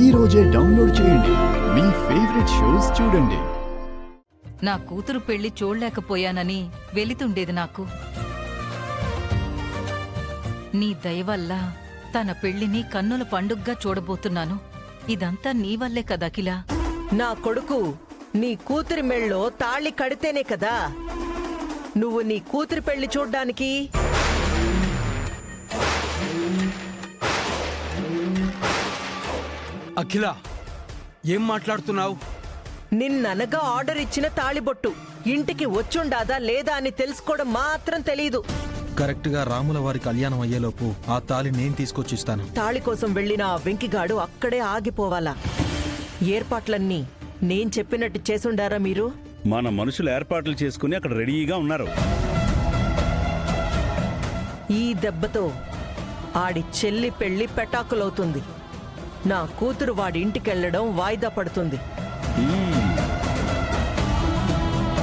ఈ రోజే డౌన్లోడ్ చేయండి. మీ ఫేవరెట్ షోస్ చూడండి. నా కూతురు పెళ్లి చూడలేకపోయానని వెలితుండేది నాకు. నీ దయవల్ల తన పెళ్లిని కన్నుల పండుగ్గా చూడబోతున్నాను. ఇదంతా నీ వల్లే కదా అఖిల. నా కొడుకు నీ కూతురి మెళ్ళో తాళి కడితేనే కదా నువ్వు నీ కూతురి పెళ్లి చూడ్డానికి. అఖిల, ఏం మాట్లాడుతున్నావు? నిన్ననగా ఆర్డర్ ఇచ్చిన తాళిబొట్టు ఇంటికి వచ్చుండాదా లేదా అని తెలుసుకోవడం మాత్రం తెలీదు. కరెక్ట్ గా రాముల వారి కళ్యాణం అయ్యేలోపు ఆ తాళి నేను తీసుకొచ్చిస్తాను. తాళి కోసం వెళ్లిన ఆ వెంకిగాడు అక్కడే ఆగిపోవాలా? ఏర్పాట్లన్నీ నేను చెప్పినట్టు చేసుండారా మీరు? మన మనుషులు ఏర్పాట్లు చేసుకుని అక్కడ రెడీగా ఉన్నారు. ఈ దెబ్బతో ఆడి చెల్లి పెళ్లి పెటాకులవుతుంది. నా కూతురు వాడి ఇంటికెళ్లడం వాయిదా పడుతుంది.